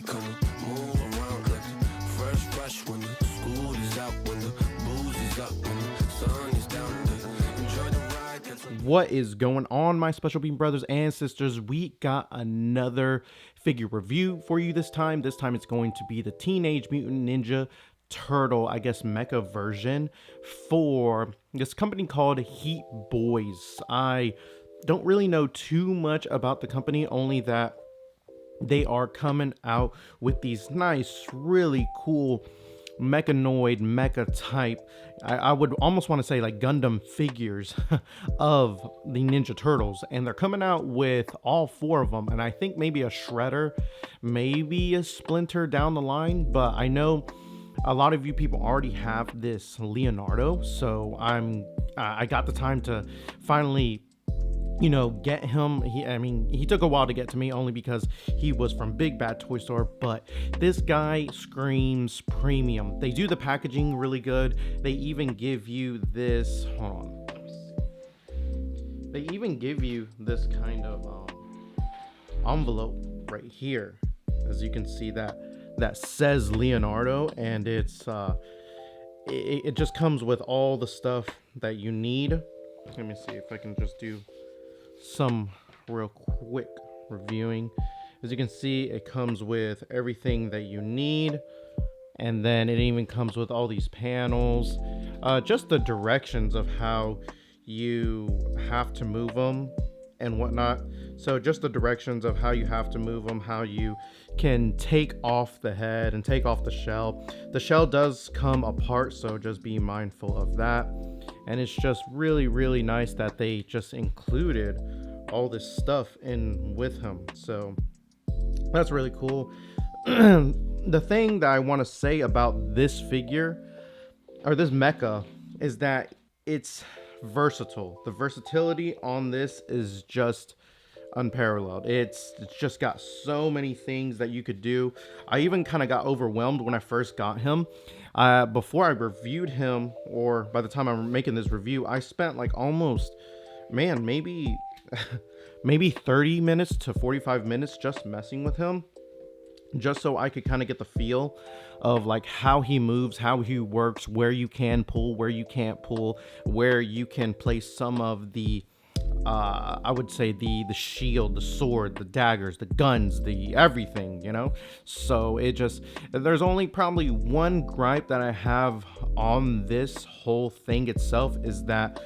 You come to move around like a fresh brush when the school is out, when the booze is up, when the sun is down. Enjoy the ride. What is going on, my special being brothers and sisters? We got another figure review for you this time. This time it's going to be the Teenage Mutant Ninja Turtle, I guess, mecha version for this company called Heat Boys. I don't really know too much about the company, only that they are coming out with these nice, really cool mechanoid, mecha type, I would almost want to say like Gundam figures of the Ninja Turtles, and they're coming out with all four of them, and I think maybe a Shredder, maybe a Splinter down the line, but I know a lot of you people already have this Leonardo, so I got the time to finally get him. He took a while to get to me, only because he was from Big Bad Toy Store, but this guy screams premium. They do the packaging really good. They even give you this, they even give you this kind of envelope right here, as you can see, that says Leonardo, and it's it just comes with all the stuff that you need. Let me see if I can just do some real quick reviewing. As you can see, it comes with everything that you need, and then it even comes with all these panels, just the directions of how you have to move them and whatnot. So just the directions of how you have to move them, how you can take off the head and take off the shell. The shell does come apart, so just be mindful of that. And it's just really, really nice that they just included all this stuff in with him. So that's really cool. The thing that I want to say about this figure, or this mecha, is that it's versatile. The versatility on this is just unparalleled. It's just got so many things that you could do. I even kind of got overwhelmed when I first got him. Before I reviewed him, or by the time I'm making this review, I spent like almost, maybe 30 minutes to 45 minutes just messing with him, just so I could kind of get the feel of like how he moves, how he works, where you can pull, where you can't pull, where you can place some of the I would say the shield, the sword, the daggers, the guns, the everything, so there's only probably one gripe that I have on this whole thing itself, is that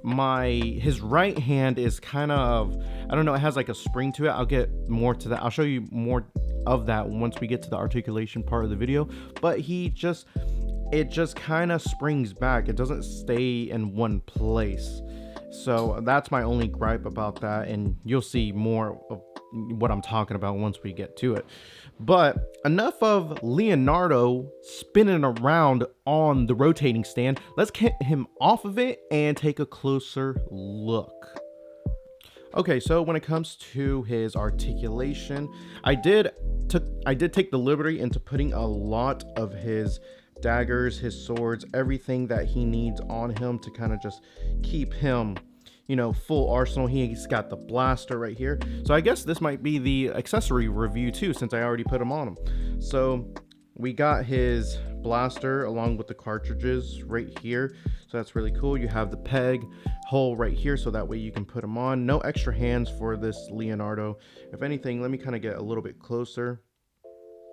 his right hand is kind of, I don't know, it has like a spring to it. I'll get more to that. I'll show you more of that once we get to the articulation part of the video, but it just kind of springs back. It doesn't stay in one place. So that's my only gripe about that, and you'll see more of what I'm talking about once we get to it. But enough of Leonardo spinning around on the rotating stand. Let's get him off of it and take a closer look. Okay, so when it comes to his articulation, I did take the liberty into putting a lot of his daggers, his swords, everything that he needs on him to kind of just keep him, full arsenal. He's got the blaster right here. So I guess this might be the accessory review too, since I already put him on him. So we got his blaster along with the cartridges right here. So that's really cool. You have the peg hole right here, so that way you can put him on. No extra hands for this Leonardo. If anything, let me kind of get a little bit closer.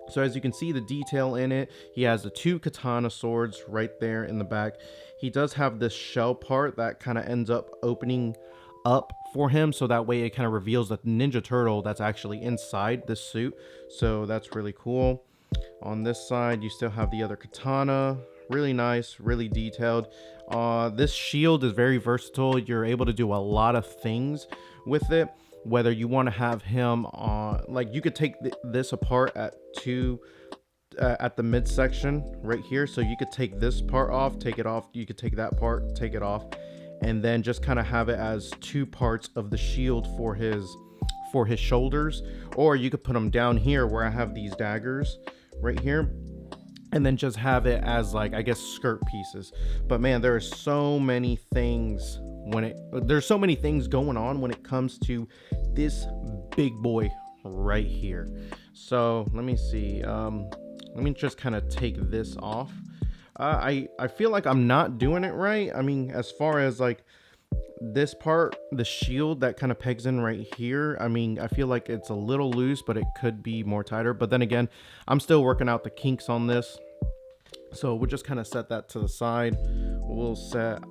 So as you can see the detail in it, he has the two katana swords right there in the back. He does have this shell part that kind of ends up opening up for him, so that way it kind of reveals that the Ninja Turtle that's actually inside this suit. So that's really cool. On this side, you still have the other katana. Really nice, really detailed. This shield is very versatile. You're able to do a lot of things with it. Whether you want to have him on, like, you could take this apart at the midsection right here, so you could take this part off, take it off, you could take that part, take it off, and then just kind of have it as two parts of the shield for his shoulders. Or you could put them down here where I have these daggers right here, and then just have it as, like, I guess, skirt pieces. But man, there are so many things there's so many things going on when it comes to this big boy right here. So let me see. Let me just kind of take this off. I feel like I'm not doing it right. I mean, as far as like this part, the shield that kind of pegs in right here, I mean, I feel like it's a little loose, but it could be more tighter. But then again, I'm still working out the kinks on this. So we'll just kind of set that to the side. We'll set,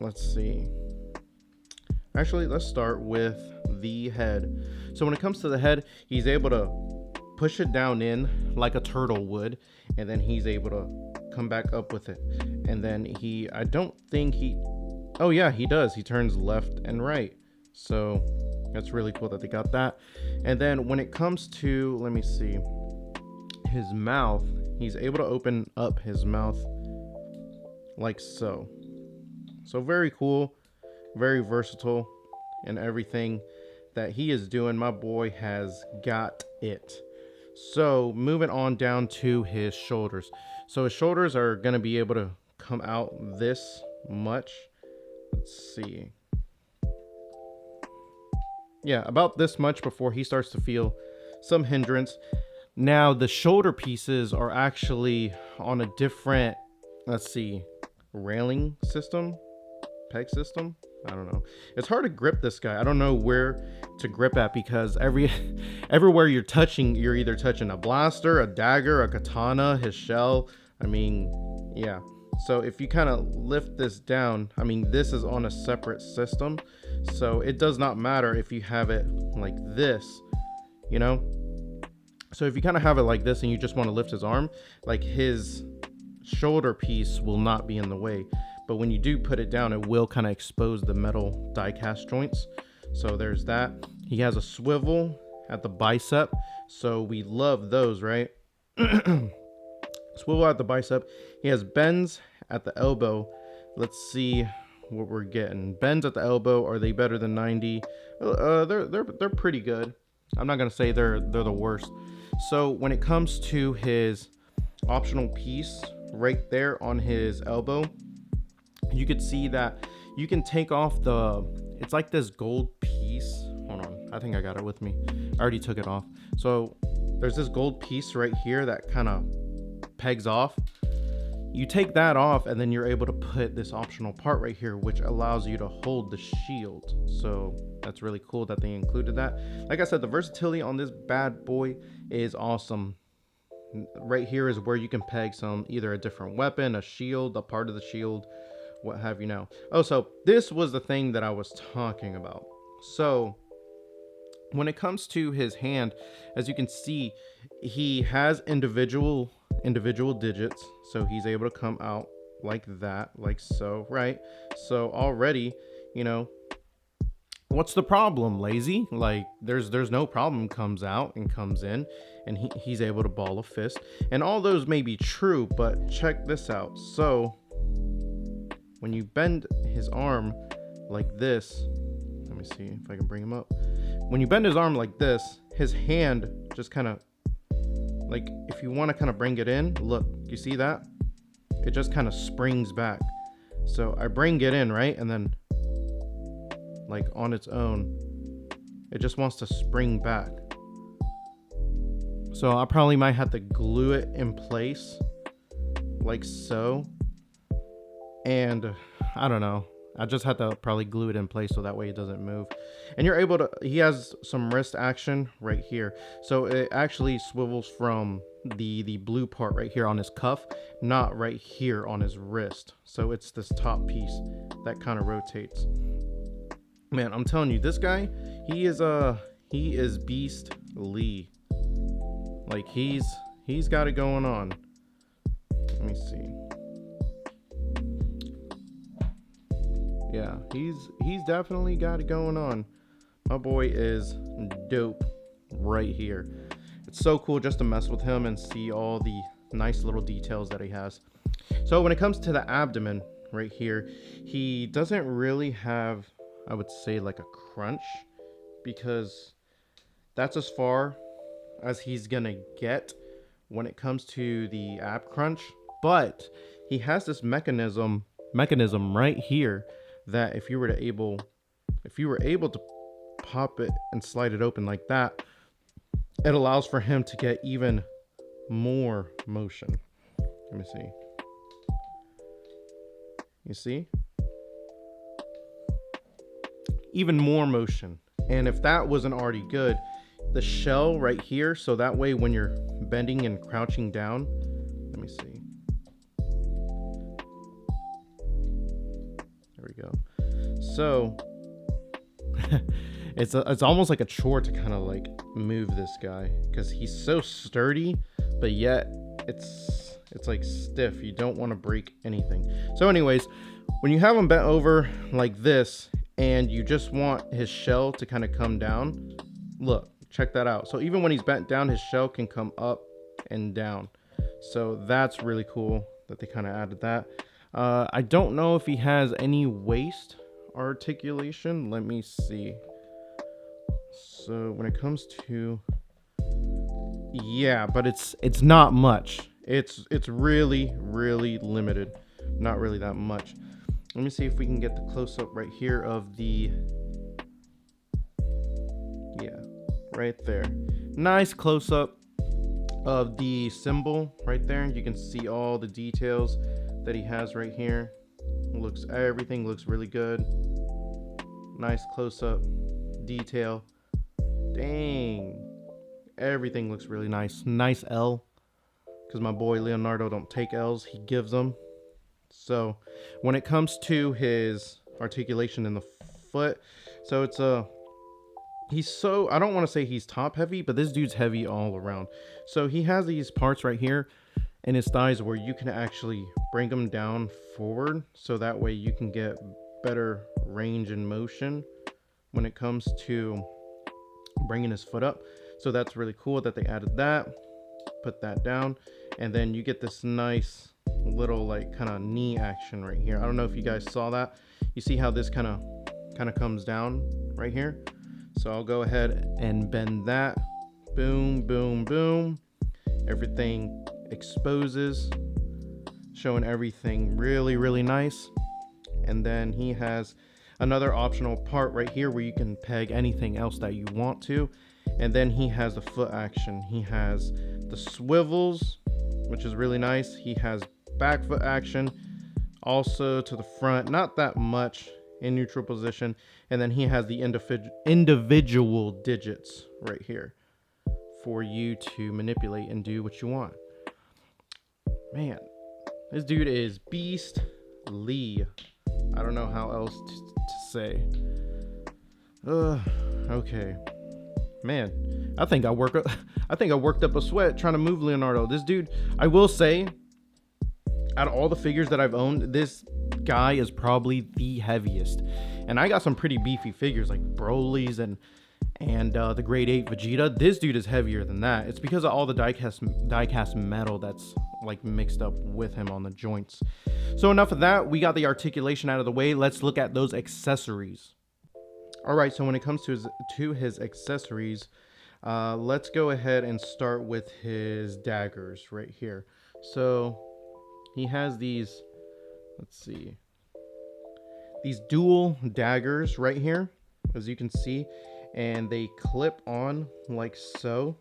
let's see. Actually, let's start with the head. So when it comes to the head, he's able to push it down in like a turtle would, and then he's able to come back up with it. And then I don't think oh yeah, he does. He turns left and right. So that's really cool that they got that. And then when it comes to, let me see, his mouth, he's able to open up his mouth like so. So very cool, very versatile, and everything that he is doing, my boy has got it. So moving on down to his shoulders. So his shoulders are going to be able to come out this much. Let's see. Yeah, about this much before he starts to feel some hindrance. Now the shoulder pieces are actually on a different, let's see, railing system, peg system. I don't know. It's hard to grip this guy. I don't know where to grip at because everywhere you're touching, you're either touching a blaster, a dagger, a katana, his shell. I mean, yeah. So if you kind of lift this down, I mean, this is on a separate system. So it does not matter if you have it like this, you know? So if you kind of have it like this and you just want to lift his arm, like his shoulder piece will not be in the way. But when you do put it down, it will kind of expose the metal die cast joints. So there's that. He has a swivel at the bicep. So we love those, right? Swivel at the bicep. He has bends at the elbow. Let's see what we're getting. Bends at the elbow. Are they better than 90? They're pretty good. I'm not gonna say they're the worst. So when it comes to his optional piece right there on his elbow, you could see that you can take off it's like this gold piece. Hold on, I think I got it with me. I already took it off. So there's this gold piece right here that kind of pegs off. You take that off and then you're able to put this optional part right here, which allows you to hold the shield. So that's really cool that they included that. Like I said, the versatility on this bad boy is awesome. Right here is where you can peg either a different weapon, a shield, a part of the shield, what have you now. Oh, so this was the thing that I was talking about. So when it comes to his hand, as you can see, he has individual digits. So he's able to come out like that, like so, right? So already, you know, what's the problem, lazy? Like there's no problem. Comes out and comes in, and he's able to ball a fist. And all those may be true, but check this out. So when you bend his arm like this, let me see if I can bring him up. When you bend his arm like this, his hand just kind of, like if you want to kind of bring it in, look, you see that? It just kind of springs back. So I bring it in, right? And then like on its own, it just wants to spring back. So I probably might have to glue it in place like so. And I don't know, I just had to probably glue it in place so that way it doesn't move. And you're able to, he has some wrist action right here. So it actually swivels from the blue part right here on his cuff, not right here on his wrist. So it's this top piece that kind of rotates. Man, I'm telling you, this guy, he is beastly. Like he's got it going on. Let me see. Yeah, he's definitely got it going on. My boy is dope right here. It's so cool just to mess with him and see all the nice little details that he has. So when it comes to the abdomen right here, he doesn't really have, I would say, like a crunch, because that's as far as he's gonna get when it comes to the ab crunch. But he has this mechanism right here that if you were able to pop it and slide it open like that, it allows for him to get even more motion. Let me see. You see? Even more motion. And if that wasn't already good, the shell right here, so that way when you're bending and crouching down, let me see. There we go. So it's almost like a chore to kind of like move this guy because he's so sturdy, but yet it's like stiff. You don't want to break anything. So anyways, when you have him bent over like this and you just want his shell to kind of come down, look, check that out. So even when he's bent down, his shell can come up and down. So that's really cool that they kind of added that. I don't know if he has any waist articulation. Let me see. So when it comes to, yeah, but it's not much. It's really limited. Not really that much. Let me see if we can get the close up right here of the, yeah, right there. Nice close up of the symbol right there. You can see all the details that he has right here. Everything looks really good. Nice close up detail. Dang, everything looks really nice. Nice L, because my boy Leonardo don't take L's, he gives them. So when it comes to his articulation in the foot, so it's he's so, I don't want to say he's top heavy, but this dude's heavy all around. So he has these parts right here in his thighs where you can actually bring them down forward, so that way you can get better range and motion when it comes to bringing his foot up. So that's really cool that they added that. Put that down, and then you get this nice little like kind of knee action right here. I don't know if you guys saw that. You see how this kind of comes down right here? So I'll go ahead and bend that. Boom, boom, boom. Everything exposes, showing everything really nice. And then he has another optional part right here where you can peg anything else that you want to. And then he has the foot action. He has the swivels, which is really nice. He has back foot action, also to the front, not that much in neutral position. And then he has the individual digits right here for you to manipulate and do what you want. Man, this dude is beastly. I don't know how else to say. Okay. Man, I think I worked up a sweat trying to move Leonardo. This dude, I will say, out of all the figures that I've owned, this guy is probably the heaviest. And I got some pretty beefy figures like Broly's and the Grade 8 Vegeta. This dude is heavier than that. It's because of all the die-cast metal that's like mixed up with him on the joints. So enough of that. We got the articulation out of the way. Let's look at those accessories. All right, so when it comes to his accessories, let's go ahead and start with his daggers right here. So he has these, let's see, these dual daggers right here, as you can see, and they clip on like so.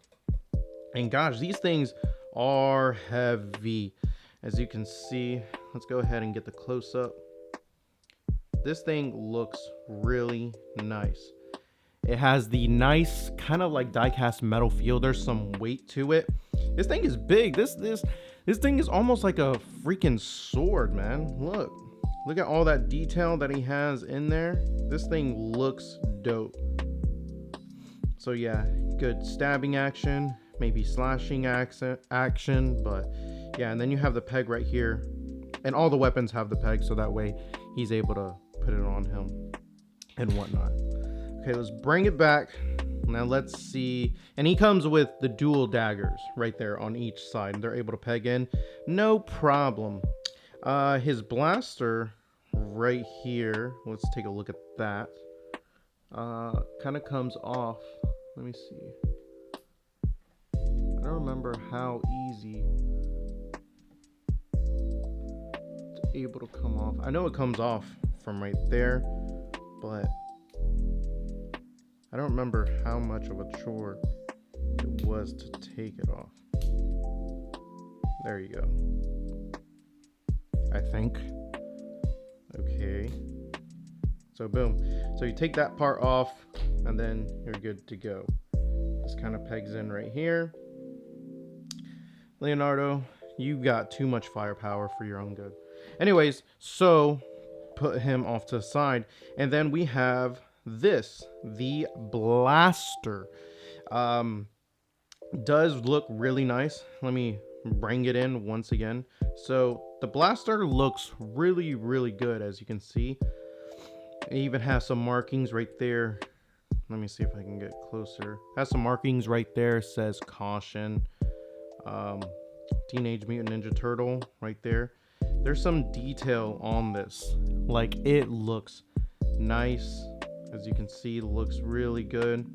And gosh, these things are heavy, as you can see. Let's go ahead and get the close up. This thing looks really nice. It has the nice kind of like die-cast metal feel. There's some weight to it. This thing is big. This thing is almost like a freaking sword, man. Look at all that detail that he has in there. This thing looks dope. So yeah, good stabbing action, maybe slashing action, but yeah. And then you have the peg right here, and all the weapons have the peg, so that way he's able to put it on him and whatnot. Okay, let's bring it back. Now let's see. And he comes with the dual daggers right there on each side. They're able to peg in, no problem. His blaster right here, let's take a look at that. Kind of comes off. Let me see. I don't remember how easy it's able to come off. I know it comes off from right there, but I don't remember how much of a chore it was to take it off. There you go. I think. Okay. So boom. So you take that part off and then you're good to go. This kind of pegs in right here. Leonardo, you got too much firepower for your own good. Anyways, so put him off to the side. And then we have this, the blaster. Does look really nice. Let me bring it in once again. So the blaster looks really, really good, as you can see. It even has some markings right there. Let me see if I can get closer. Has some markings right there. It says caution. Teenage Mutant Ninja Turtle right there. There's some detail on this. Like, it looks nice. As you can see, it looks really good.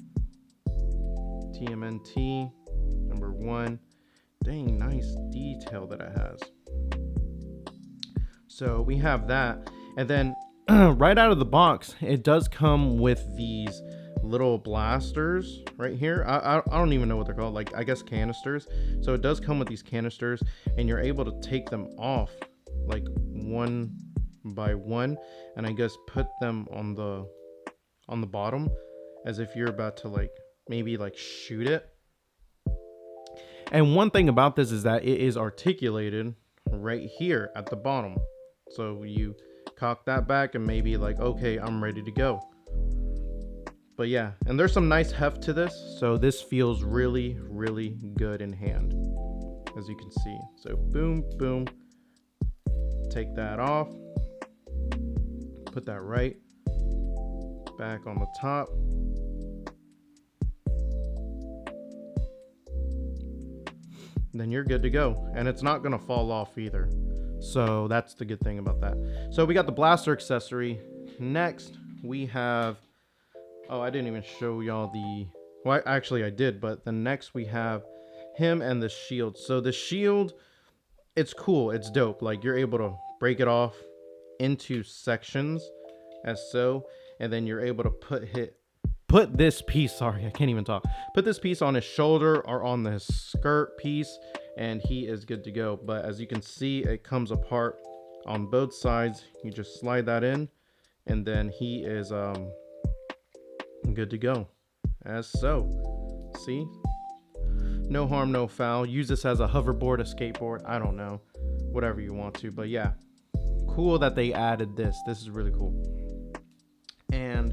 TMNT number 1. Dang, nice detail that it has. So we have that. And then right out of the box, it does come with these little blasters right here. I don't even know what they're called, like, I guess canisters. So it does come with these canisters, and you're able to take them off like one by one, and I guess put them on the bottom as if you're about to like maybe like shoot it. And one thing about this is that it is articulated right here at the bottom. So you cock that back and maybe like, okay, I'm ready to go. But yeah, and there's some nice heft to this. So this feels really, really good in hand, as you can see. So boom, boom, take that off, put that right back on the top. Then you're good to go, and it's not gonna fall off either. So that's the good thing about that. So we got the blaster accessory. Next we have, oh, I didn't even show y'all the, well, actually I did, but the next we have him and the shield. So the shield, it's cool, it's dope. Like, you're able to break it off into sections as so, and then you're able to put this piece, sorry, I can't even talk. Put this piece on his shoulder or on the skirt piece, and he is good to go. But as you can see, it comes apart on both sides. You just slide that in, and then he is good to go, as so. See? No harm, no foul. Use this as a hoverboard, a skateboard, I don't know. Whatever you want to, but yeah. Cool that they added this. This is really cool. And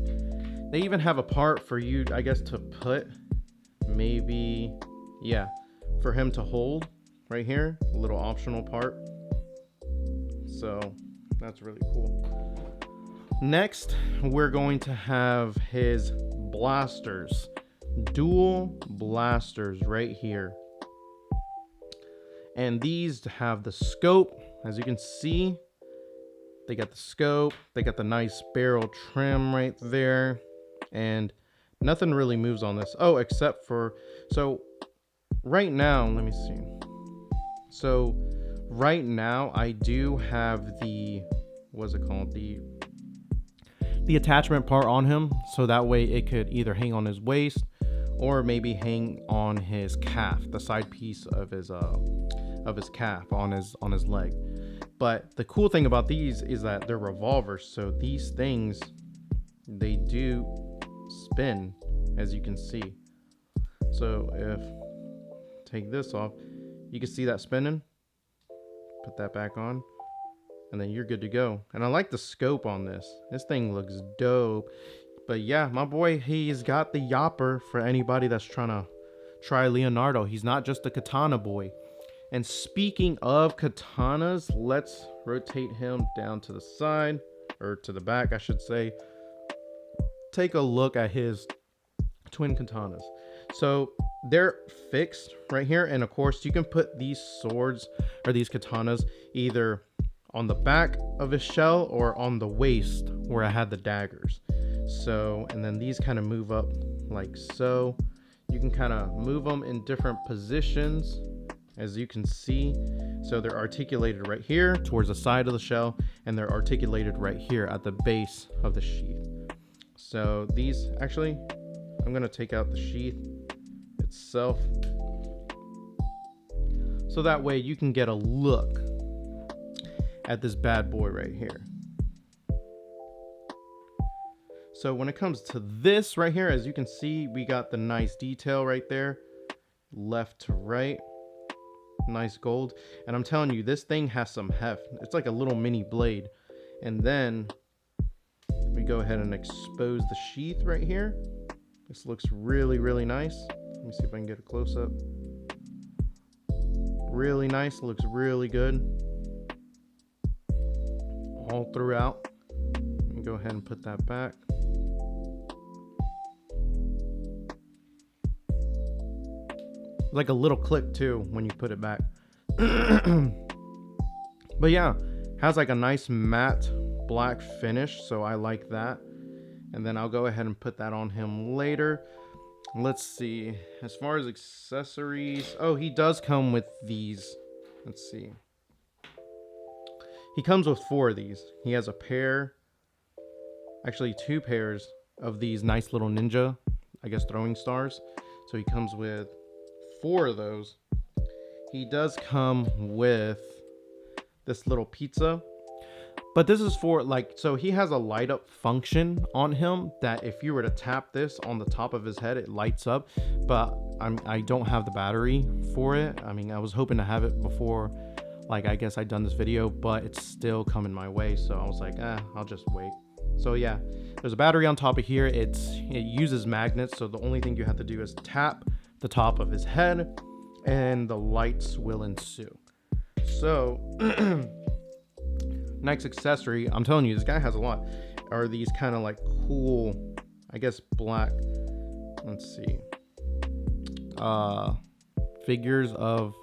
they even have a part for you, I guess, to put maybe, yeah, for him to hold right here, a little optional part. So that's really cool. Next, we're going to have his blasters, dual blasters right here. And these have the scope, as you can see. They got the scope, they got the nice barrel trim right there, and nothing really moves on this. Oh, except for, so right now, let me see. So right now I do have the, what's it called? The attachment part on him. So that way it could either hang on his waist or maybe hang on his calf, the side piece of his calf on his leg. But the cool thing about these is that they're revolvers. So these things, they do spin, as you can see. So if, take this off, you can see that spinning. Put that back on, and then you're good to go. And I like the scope on this. This thing looks dope. But yeah, my boy, he's got the yopper for anybody that's trying to try Leonardo. He's not just a katana boy. And speaking of katanas, let's rotate him down to the side, or to the back, I should say. Take a look at his twin katanas. So they're fixed right here. And of course, you can put these swords or these katanas either on the back of his shell or on the waist where I had the daggers. So, and then these kind of move up like so. You can kind of move them in different positions, as you can see. So they're articulated right here towards the side of the shell, and they're articulated right here at the base of the sheath. So these, actually, I'm going to take out the sheath itself. So that way you can get a look at this bad boy right here. So when it comes to this right here, as you can see, we got the nice detail right there, left to right, nice gold. And I'm telling you, this thing has some heft. It's like a little mini blade. And then we go ahead and expose the sheath right here. This looks really, really nice. Let me see if I can get a close up. Really nice, looks really good all throughout. Let me go ahead and put that back. Like a little click too when you put it back. But yeah, has like a nice matte black finish, so I like that. And then I'll go ahead and put that on him later. Let's see, as far as accessories, oh, he does come with these. Let's see, he comes with 4 of these. He has a pair, actually 2 pairs of these nice little ninja, I guess, throwing stars. So he comes with 4 of those. He does come with this little pizza, but this is for like, so he has a light up function on him that if you were to tap this on the top of his head, it lights up. But I don't have the battery for it. I mean, I was hoping to have it before, like, I guess I'd done this video, but it's still coming my way. So I was like, I'll just wait. So yeah, there's a battery on top of here. It uses magnets. So the only thing you have to do is tap the top of his head and the lights will ensue. So next accessory, I'm telling you, this guy has a lot, are these kind of like cool, I guess, black, let's see, figures of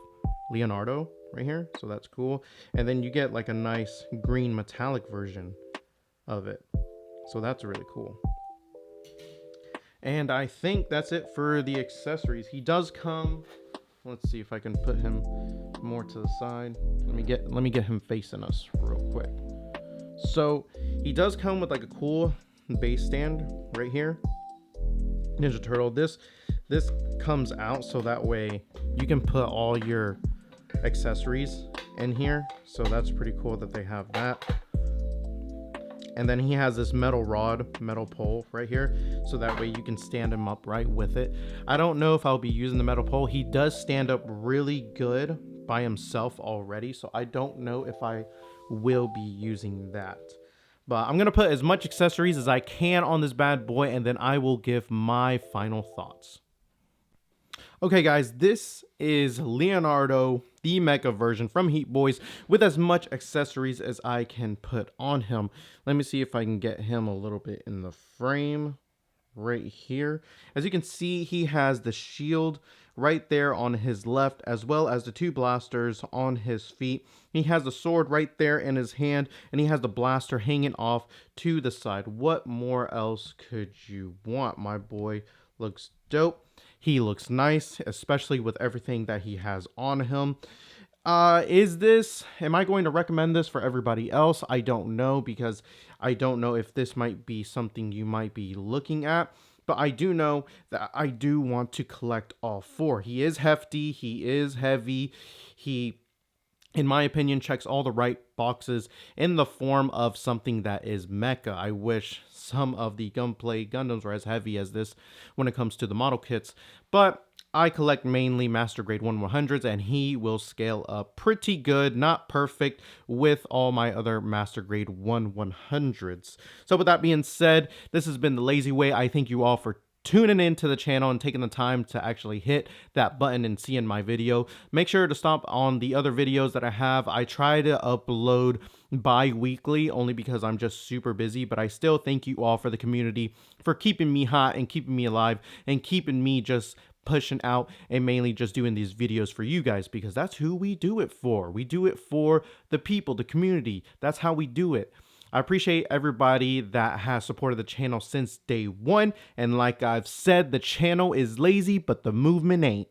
Leonardo right here. So that's cool. And then you get like a nice green metallic version of it. So that's really cool. And I think that's it for the accessories. He does come, let's see if I can put him more to the side. Let me get him facing us real quick. So he does come with like a cool base stand right here. Ninja Turtle. This comes out so that way you can put all your accessories in here. So that's pretty cool that they have that. And then he has this metal pole right here, so that way you can stand him upright with it. I don't know if I'll be using the metal pole. He does stand up really good by himself already, so I don't know if I will be using that. But I'm gonna put as much accessories as I can on this bad boy, and then I will give my final thoughts. Okay guys, this is Leonardo, the Mecha version from Heat Boys, with as much accessories as I can put on him. Let me see if I can get him a little bit in the frame right here. As you can see, he has the shield right there on his left, as well as the 2 blasters on his feet. He has the sword right there in his hand, and he has the blaster hanging off to the side. What more else could you want? My boy looks dope. He looks nice, especially with everything that he has on him. Am I going to recommend this for everybody else? I don't know, because I don't know if this might be something you might be looking at. But I do know that I do want to collect all 4. He is hefty. He is heavy. He, in my opinion, checks all the right boxes in the form of something that is mecha. I wish some of the Gunplay Gundams were as heavy as this when it comes to the model kits, but I collect mainly Master Grade 1/100s, and he will scale up pretty good, not perfect, with all my other Master Grade 1/100s. So with that being said, this has been The Lazy Way. I thank you all for tuning into the channel and taking the time to actually hit that button and seeing my video. Make sure to stop on the other videos that I have. I try to upload bi-weekly only because I'm just super busy, but I still thank you all for the community, for keeping me hot and keeping me alive and keeping me just pushing out and mainly just doing these videos for you guys, because that's who we do it for. We do it for the people, the community. That's how we do it. I appreciate everybody that has supported the channel since day 1. And like I've said, the channel is lazy, but the movement ain't.